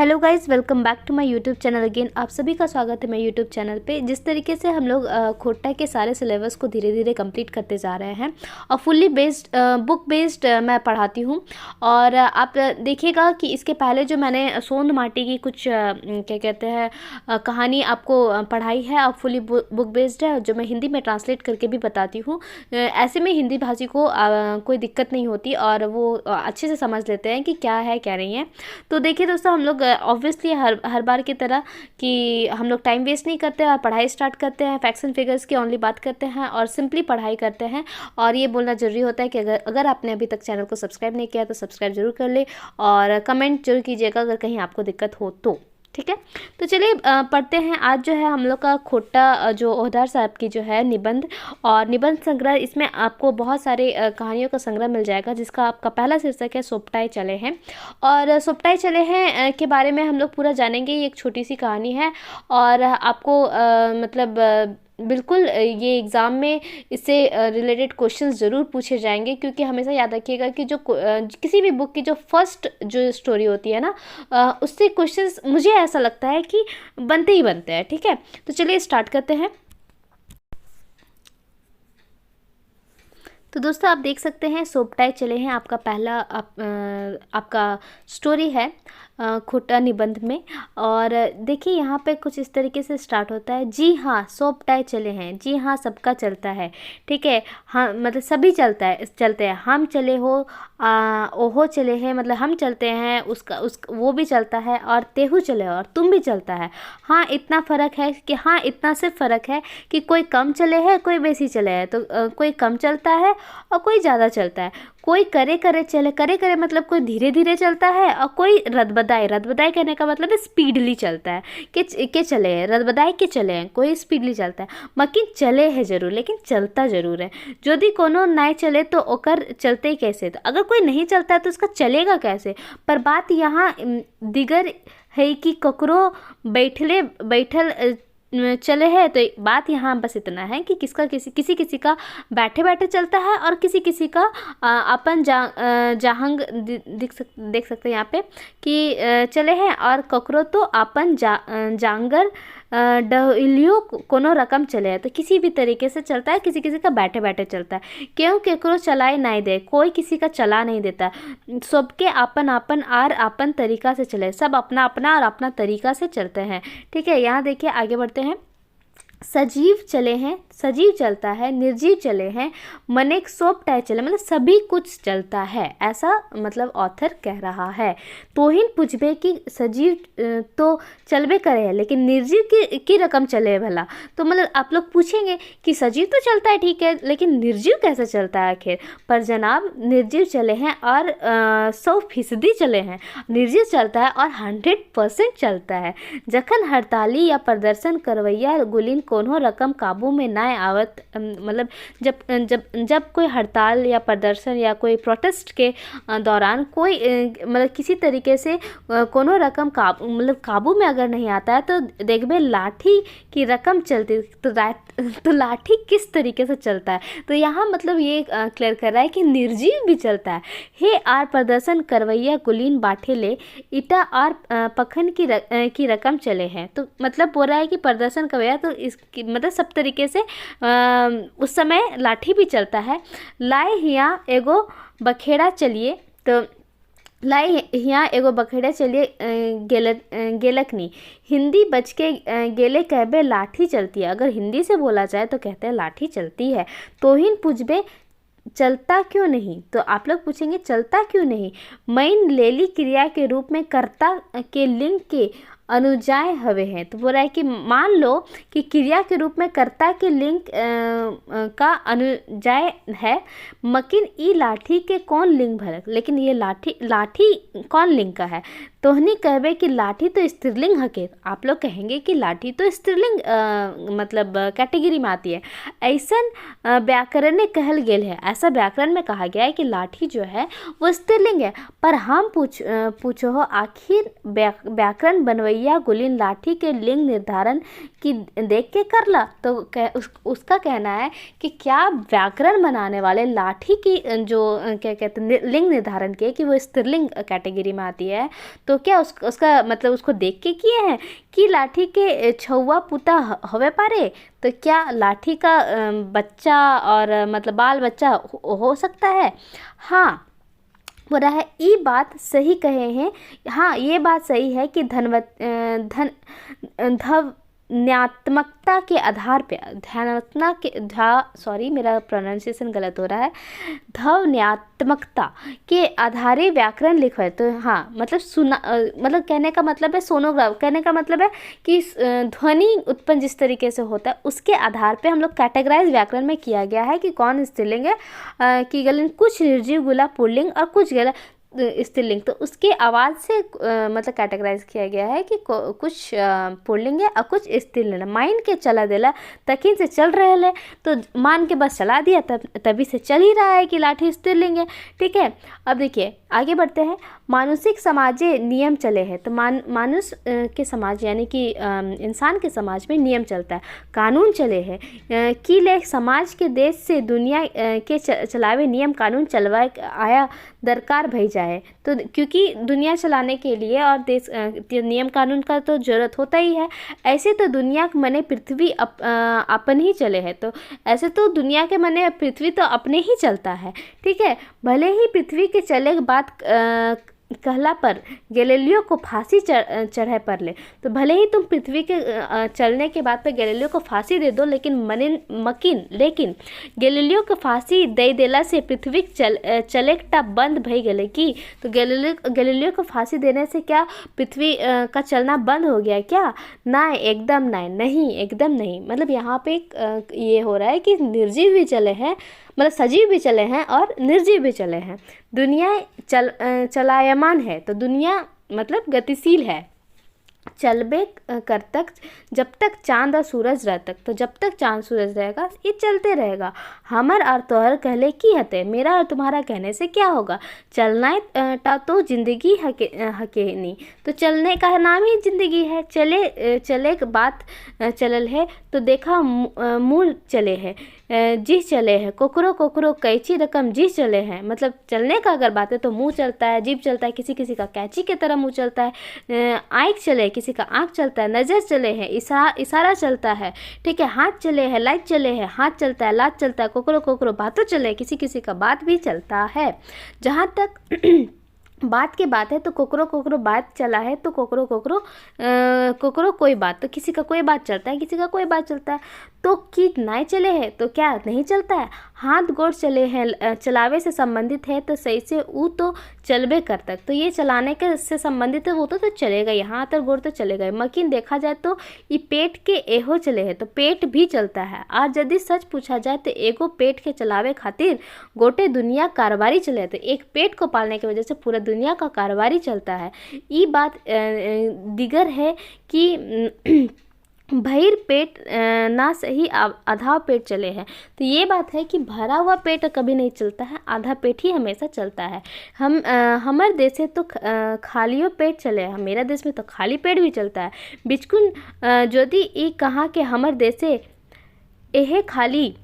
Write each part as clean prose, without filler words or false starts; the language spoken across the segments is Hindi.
Hello guys, welcome back to my YouTube channel again. आप सभी का स्वागत है मेरे यूट्यूब चैनल पे। जिस तरीके से हम लोग खोटा के सारे सिलेबस को धीरे धीरे कंप्लीट करते जा रहे हैं और फुल्ली बेस्ड बुक बेस्ड मैं पढ़ाती हूँ। और आप देखिएगा कि इसके पहले जो मैंने सोंद माटी की कुछ क्या कहते हैं कहानी आपको पढ़ाई है और फुल्ली बुक बेस्ड है, जो मैं हिंदी में ट्रांसलेट करके भी बताती हूँ। ऐसे में हिंदी भाषी को कोई दिक्कत नहीं होती और वो अच्छे से समझ लेते हैं कि क्या है क्या नहीं है। तो देखिए दोस्तों, हम लोग ऑब्वियसली हर बार की तरह कि हम लोग टाइम वेस्ट नहीं करते और पढ़ाई स्टार्ट करते हैं। फैक्ट्स एंड फिगर्स की ओनली बात करते हैं और सिंपली पढ़ाई करते हैं। और ये बोलना ज़रूरी होता है कि अगर आपने अभी तक चैनल को सब्सक्राइब नहीं किया तो सब्सक्राइब जरूर कर ले और कमेंट जरूर कीजिएगा अगर कहीं आपको दिक्कत हो तो। ठीक है, तो चलिए पढ़ते हैं। आज जो है हम लोग का खोटा जो ओहदार साहब की जो है निबंध और निबंध संग्रह, इसमें आपको बहुत सारे कहानियों का संग्रह मिल जाएगा, जिसका आपका पहला शीर्षक है सोपटाए चले हैं। और सोपटाए चले हैं के बारे में हम लोग पूरा जानेंगे। ये एक छोटी सी कहानी है और आपको बिल्कुल ये एग्ज़ाम में इससे रिलेटेड क्वेश्चंस ज़रूर पूछे जाएंगे, क्योंकि हमेशा याद रखिएगा कि जो किसी भी बुक की जो फर्स्ट जो स्टोरी होती है ना, उससे क्वेश्चंस मुझे ऐसा लगता है कि बनते ही बनते हैं। ठीक है, तो चलिए स्टार्ट करते हैं। तो दोस्तों, आप देख सकते हैं सोपटाए चले हैं आपका पहला आपका स्टोरी है खोटा निबंध में। और देखिए यहाँ पे कुछ इस तरीके से स्टार्ट होता है। जी हाँ, सोपटाए चले हैं। जी हाँ, सबका चलता है। ठीक है, हाँ मतलब सभी चलते हैं। हम चले हो, ओहो चले हैं, मतलब हम चलते हैं, वो भी चलता है, और तेहू चले और तुम भी चलता है। हाँ इतना फ़र्क है कि हाँ इतना सिर्फ फ़र्क है कि कोई कम चले है, कोई बेसी चले है। तो कोई कम चलता है और कोई ज़्यादा चलता है। कोई करे चले, करे मतलब कोई धीरे धीरे चलता है और कोई रदबदाई कहने का मतलब है स्पीडली चलता है के चले हैं, रदबदाई के चले हैं, कोई स्पीडली चलता है। मकिन चले है जरूर, लेकिन चलता जरूर है। यदि कोनो नहीं चले तो ओकर चलते कैसे? तो अगर कोई नहीं चलता है तो उसका चलेगा कैसे? पर बात यहाँ दिगर है कि ककरो बैठल चले है। तो बात यहाँ बस इतना है कि किसी का बैठे बैठे चलता है और किसी का अपन जहांग देख सकते हैं यहाँ पे कि चले हैं, और ककरो तो अपन जांगर डहलियो कोनो रकम चले है। तो किसी भी तरीके से चलता है, किसी का बैठे बैठे चलता है। क्यों केकरो चलाए नहीं दे, कोई किसी का चला नहीं देता। सबके अपन आर अपन तरीका से चले, सब अपना अपना और अपना तरीका से चलते हैं। ठीक है, यहाँ देखिए आगे बढ़ते हैं। सजीव चले हैं, सजीव चलता है। निर्जीव चले हैं, मनेक सोपटाए चले, मतलब सभी कुछ चलता है, ऐसा मतलब ऑथर कह रहा है। तोहिन पूछबे कि सजीव तो चलबे करे है, लेकिन निर्जीव की रकम चले भला। तो मतलब आप लोग पूछेंगे कि सजीव तो चलता है ठीक है, लेकिन निर्जीव कैसे चलता है आखिर? पर जनाब, निर्जीव चले हैं और 100% चले हैं। निर्जीव चलता है और 100% चलता है। जखन हड़ताली या प्रदर्शन करवैया गुलिन कोनो रकम काबू में ना आवत, मतलब जब कोई हड़ताल या प्रदर्शन या कोई प्रोटेस्ट के दौरान कोई मतलब किसी तरीके से कोनो रकम काबू में अगर नहीं आता है, तो देखबे लाठी की रकम चलती, तो लाठी किस तरीके से चलता है? तो यहाँ मतलब ये क्लियर कर रहा है कि निर्जीव भी चलता है। हे आर प्रदर्शन करवैया गुलीन बाठे ले इटा और पखन की रकम चले हैं। तो मतलब बोल रहा है कि प्रदर्शन करवैया तो मतलब सब तरीके से उस समय लाठी भी चलता है। लाए हिया एगो बखेड़ा चलिए, तो लाई यहाँ एगो बखेड़ा चलिए गेलक नहीं। हिंदी बच के गेले कहबे लाठी चलती है। अगर हिंदी से बोला जाए तो कहते हैं लाठी चलती है। तोहिन पूछबे चलता क्यों नहीं? तो आप लोग पूछेंगे चलता क्यों नहीं? मैन लेली क्रिया के रूप में कर्ता के लिंग के अनुजाय हवे हैं। तो बोल रहा है कि मान लो कि क्रिया के रूप में कर्ता के लिंग का अनुजाय है, मकिन ई लाठी के कौन लिंग भरक? लेकिन ये लाठी कौन लिंग का है? तोहनी कहबे कि लाठी तो स्त्रीलिंग हके। आप लोग कहेंगे कि लाठी तो स्त्रीलिंग मतलब कैटेगरी में आती है। ऐसन व्याकरण ने कहल गेल है, ऐसा व्याकरण में कहा गया है कि लाठी जो है वो स्त्रीलिंग है। पर हम पूछो हो आखिर व्याकरण बनवैया गुलिन लाठी के लिंग निर्धारण की देख के करला? तो उसका कहना है कि क्या व्याकरण बनाने वाले लाठी की जो क्या कहते हैं लिंग निर्धारण के कि वो स्त्रीलिंग कैटेगरी में आती है, तो क्या उसका मतलब उसको देख के किए हैं कि लाठी के छुआ पुता हवे पारे, तो क्या लाठी का बच्चा और मतलब बाल बच्चा हो सकता है। हाँ, हो रहा है। ये बात सही कहे हैं। हाँ, ये बात सही है कि धन्यात्मकता के आधार पे, ध्यानात्मक के सॉरी मेरा प्रोनाउंसिएशन गलत हो रहा है, ध्वन्यात्मकता के आधारे व्याकरण लिखा है। तो हाँ, मतलब सुना मतलब कहने का मतलब है, सोनोग्राफ कहने का मतलब है कि ध्वनि उत्पन्न जिस तरीके से होता है उसके आधार पे हम लोग कैटेगराइज व्याकरण में किया गया है कि कौन स्त्रीलिंग है, कि गलिंग, कुछ निर्जीव गुला पुल्लिंग और कुछ गला स्त्रीलिंग। तो उसके आवाज़ से मतलब कैटेगराइज किया गया है कि कुछ पुल्लिंग है और कुछ स्त्रीलिंग है। माइंड के चला देला तखिन से चल रहे है, तो मान के बस चला दिया, तभी से चल ही रहा है कि लाठी स्त्रीलिंग है। ठीक है, अब देखिए आगे बढ़ते हैं। मानुषिक समाजे नियम चले हैं। तो मानुष के समाज यानी कि इंसान के समाज में नियम चलता है, कानून चले हैं कि ले समाज के देश से दुनिया के चलावे नियम कानून चलवाए आया दरकार भई जाए। तो क्योंकि दुनिया चलाने के लिए और देश नियम कानून का तो ज़रूरत होता ही है। ऐसे तो दुनिया के मने पृथ्वी अपन ही चले हैं। तो ऐसे तो दुनिया के मने पृथ्वी तो अपने ही चलता है। ठीक है, भले ही पृथ्वी के चले के बाद कहला पर गैलीलियो को फांसी चढ़ाए पर ले। तो भले ही तुम पृथ्वी के चलने के बाद पे गैलीलियो को फांसी दे दो, लेकिन गैलीलियो को फांसी दे देला से पृथ्वी चले टा बंद भई गले की। तो गैलीलियो को फांसी देने से क्या पृथ्वी का चलना बंद हो गया क्या? ना, एकदम नहीं, एकदम नहीं। मतलब यहाँ पे ये हो रहा है कि निर्जीव भी चले हैं, मतलब सजीव भी चले हैं और निर्जीव भी चले हैं। दुनिया चलायमान है। तो दुनिया मतलब गतिशील है, चलबे कर तक जब तक चांद और सूरज रह तक। तो जब तक चांद सूरज रहेगा ये चलते रहेगा। हमर और तोहर कहले की हते, मेरा और तुम्हारा कहने से क्या होगा। चलना तो जिंदगी हके नहीं। तो चलने का नाम ही जिंदगी है। चले के बात चलल है तो देखा मुँह चले है, जी चले हैं, कोकरो कैची रकम जी चले हैं। मतलब चलने का अगर बात है तो मुंह चलता है, जीभ चलता है, किसी का कैची की तरह मुंह चलता है, आँख चले, किसी का आँख चलता है, नज़र चले हैं, इशारा चलता है। ठीक है, हाथ चले हैं, लाइट चले हैं, हाथ चलता है, लात चलता है, कोकरो बातों चले, किसी का बात भी चलता है। जहाँ तक बात की बात है तो कोकरो बात चला है, तो कोकरो कोई बात, तो किसी का कोई बात चलता है, किसी का कोई बात चलता है। तो कि नहीं चले हैं तो क्या नहीं चलता है। हाथ गोड़ चले हैं, चलावे से संबंधित है तो सही से वो तो चलबे कर तक। तो ये चलाने के से संबंधित है, वो तो चलेगा ही, हाथ और गोड़ तो चलेगा। मकीन देखा जाए तो ये पेट के एहो चले हैं, तो पेट भी चलता है। और यदि सच पूछा जाए तो एगो पेट के चलावे खातिर गोटे दुनिया कारोबारी चले। तो एक पेट को पालने की वजह से पूरा दुनिया का कारोबारी चलता है। ये बात दिगर है कि भैर पेट ना सही आधा पेट चले हैं। तो ये बात है कि भरा हुआ पेट कभी नहीं चलता है, आधा पेट ही हमेशा चलता है। हमारे देश से तो खालियो पेट चले हैं, मेरा देश में तो खाली पेट भी चलता है। बिचकुन यदि ये कहा कि हमारे देश से यह खाली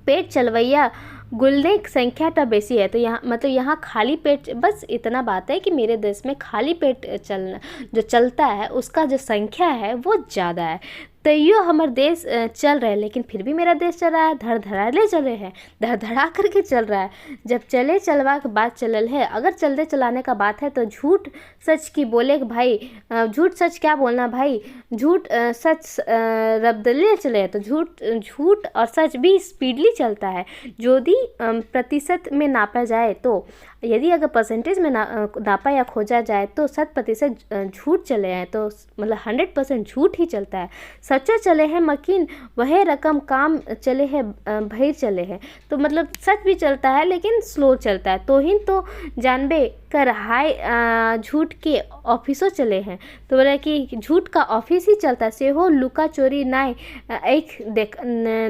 पेट चलवैया गुलने की संख्या तो बेसी है। तो यहाँ मतलब यहाँ खाली पेट, बस इतना बात है कि मेरे देश में खाली पेट जो चलता है उसका जो संख्या है वो ज़्यादा है। तैयो हमारे देश चल रहे हैं, लेकिन फिर भी मेरा देश चल रहा है, धड़धड़ाले चल रहे हैं, धड़धड़ा करके चल रहा है। जब चले चलवा के बात चलल है, अगर चलते चलाने का बात है तो झूठ सच की बोले कि भाई, झूठ सच क्या बोलना भाई, झूठ सच रबदले चले तो झूठ और सच भी स्पीडली चलता है। यदि प्रतिशत में नापा जाए तो, यदि अगर परसेंटेज में नापा या खोजा जाए तो 100% झूठ चले हैं, तो मतलब 100% झूठ ही चलता है। सच्चो चले हैं मकीन वह रकम काम चले हैं भैर चले हैं। तो मतलब सच भी चलता है लेकिन स्लो चलता है। तो ही तो जानबे कर हाय झूठ के ऑफिसों चले हैं। तो बोला कि झूठ का ऑफिस ही चलता है, से हो लुका चोरी नाई एक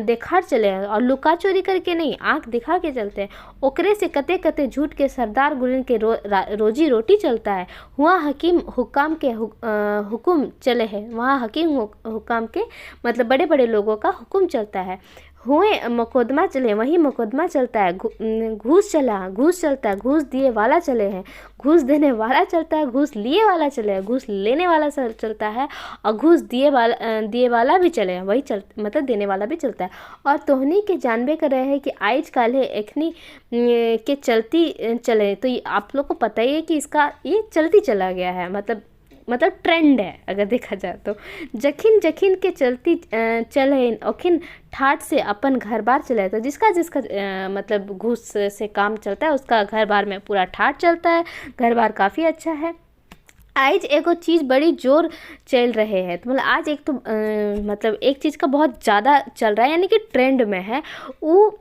देखा चले हैं, और लुका चोरी करके नहीं, आँख दिखा के चलते हैं। ओकरे से कते झूठ के सरदार गुलिन के रोजी रोटी चलता है। वहाँ हकीम हुकाम के हुक्म चले हैं, वहाँ हकीम हुकाम के मतलब बड़े बड़े लोगों का हुक्म चलता है। हुए मुकदमा चले वहीं मुकदमा चलता है, घूस चलता है, घूस दिए वाला चले हैं, घूस देने वाला चलता है, घूस लिए वाला चले हैं, घूस लेने वाला चलता है, और घूस दिए वाला भी चले हैं, वही मतलब देने वाला भी चलता है। और तोहनी के जानबे कर रहे हैं कि आज काले एखनी के चलती चले, तो ये आप लोग को पता ही है कि इसका ये चलती चला गया है, मतलब ट्रेंड है अगर देखा जाए तो। जखिन जखिन के चलती चले ओखिन ठाट से अपन घर बार चले, तो जिसका जिसका मतलब घूस से काम चलता है उसका घर बार में पूरा ठाट चलता है, घर बार काफ़ी अच्छा है। आज एगो चीज़ बड़ी जोर चल रहे है, तो मतलब आज एक तो मतलब एक चीज़ का बहुत ज़्यादा चल रहा है, यानी कि ट्रेंड में है वो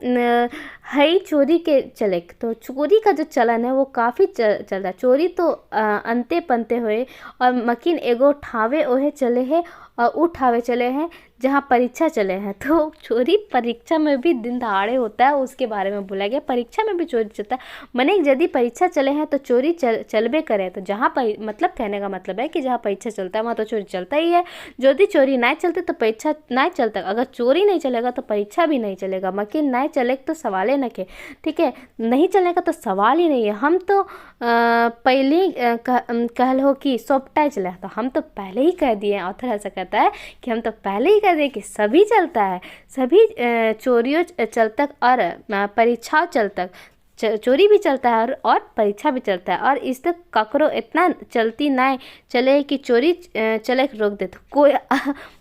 है चोरी के चले। तो चोरी का जो चलन है वो काफ़ी चल रहा है। चोरी तो अंते पंते हुए और मकिन एगो ठावे ओहे चले हैं, और उ ठावे चले हैं जहाँ परीक्षा चले हैं। तो चोरी परीक्षा में भी दिन दहाड़े होता है, उसके बारे में बोला गया। परीक्षा में भी चोरी चलता है, माने यदि परीक्षा चले हैं तो चोरी चलबे करे। तो जहाँ मतलब कहने का मतलब है कि जहाँ परीक्षा चलता है वहाँ तो चोरी चलता ही है। यदि चोरी नहीं चलते तो परीक्षा नहीं चलता, अगर चोरी नहीं चलेगा तो परीक्षा भी नहीं चलेगा। मकिन नहीं चले तो सवाल ही न के, ठीक है, नहीं चलेगा तो सवाल ही नहीं है। हम तो पहले कहल हो कि सोपटाई चले, तो हम तो पहले ही कह दिए। ऑथर ऐसा कहता है कि हम तो पहले ही कह दिए कि सभी चलता है, सभी चोरियों चलतक और परीक्षाओं चलतक, चोरी भी चलता है और परीक्षा भी चलता है। और इस तक ककरो इतना चलती ना चले कि चोरी चले रोक दे। तो कोई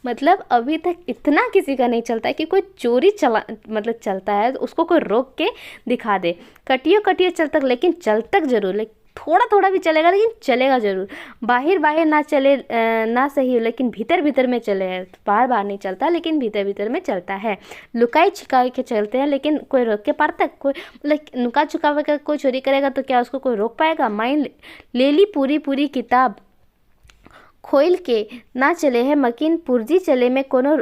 मतलब अभी तक इतना किसी का नहीं चलता है कि कोई चोरी मतलब चलता है तो उसको कोई रोक के दिखा दे। कटियो चलतक, लेकिन चलतक जरूर, लेकिन थोड़ा थोड़ा भी चलेगा लेकिन चलेगा ज़रूर। बाहर ना चले ना सही, लेकिन भीतर में चले। बाहर नहीं चलता लेकिन भीतर में चलता है। लुकाई छिपाई के चलते हैं लेकिन कोई रोक के पार तक कोई मतलब लुका छुपा कर कोई चोरी करेगा तो क्या उसको कोई रोक पाएगा। माइन ले ली पूरी किताब खोल के ना चले हैं, मकिन पुर्जी चले में कोनो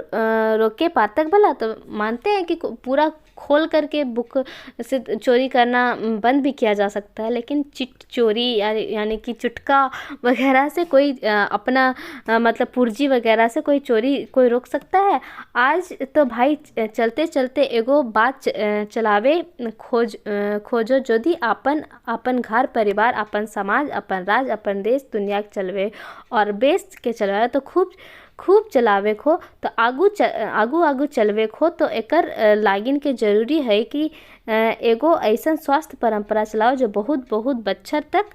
रोके पातक भला। तो मानते हैं कि पूरा खोल करके बुक से चोरी करना बंद भी किया जा सकता है, लेकिन चोरी यानी कि चुटका वगैरह से कोई अपना मतलब पुर्जी वगैरह से कोई चोरी कोई रोक सकता है। आज तो भाई चलते चलते एगो बात चलावे खोजो, यदि अपन घर परिवार, अपन समाज, अपन राज्य, अपन देश दुनिया के चलवे और बेस के चलवे तो खूब चलावे खो। तो आगू चलवे खो तो एकर लागिन के जरूरी है कि एगो ऐसा स्वास्थ्य परंपरा चलाओ जो बहुत बच्चर तक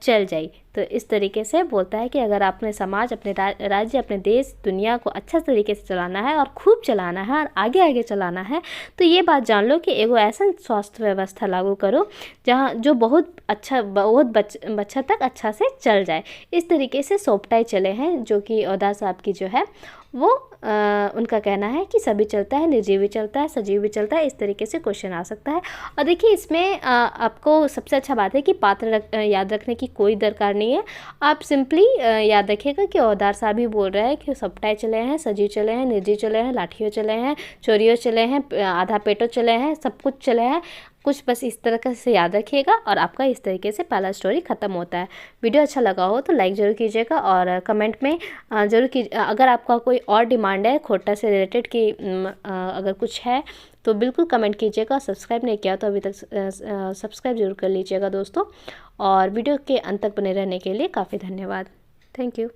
चल जाए। तो इस तरीके से बोलता है कि अगर आपने समाज, अपने राज्य, अपने देश दुनिया को अच्छा तरीके से चलाना है और खूब चलाना है और आगे चलाना है, तो ये बात जान लो कि एगो ऐसा स्वास्थ्य व्यवस्था लागू करो जहाँ जो बहुत बच्चा तक अच्छा से चल जाए। इस तरीके से सोपटाई चले हैं, जो कि ओदा साहब की जो है वो उनका कहना है कि सभी चलता है, निर्जीव भी चलता है, सजीव भी चलता है। इस तरीके से क्वेश्चन आ सकता है। और देखिए इसमें आपको सबसे अच्छा बात है कि पात्र याद रखने की कोई दरकार नहीं है। आप सिंपली याद रखिएगा कि औदार साहब ही बोल रहे हैं कि सपटाए चले हैं, सजीव चले हैं, निर्जीव चले हैं, लाठियों चले हैं, चोरियों चले हैं, आधा पेटो चले हैं, सब कुछ चले हैं। कुछ बस इस तरह से याद रखिएगा और आपका इस तरीके से पहला स्टोरी ख़त्म होता है। वीडियो अच्छा लगा हो तो लाइक ज़रूर कीजिएगा और कमेंट में ज़रूर कीजिए। अगर आपका कोई और डिमांड है खोटा से रिलेटेड कि अगर कुछ है तो बिल्कुल कमेंट कीजिएगा। सब्सक्राइब नहीं किया तो अभी तक सब्सक्राइब जरूर कर लीजिएगा दोस्तों। और वीडियो के अंत तक बने रहने के लिए काफ़ी धन्यवाद। Thank you.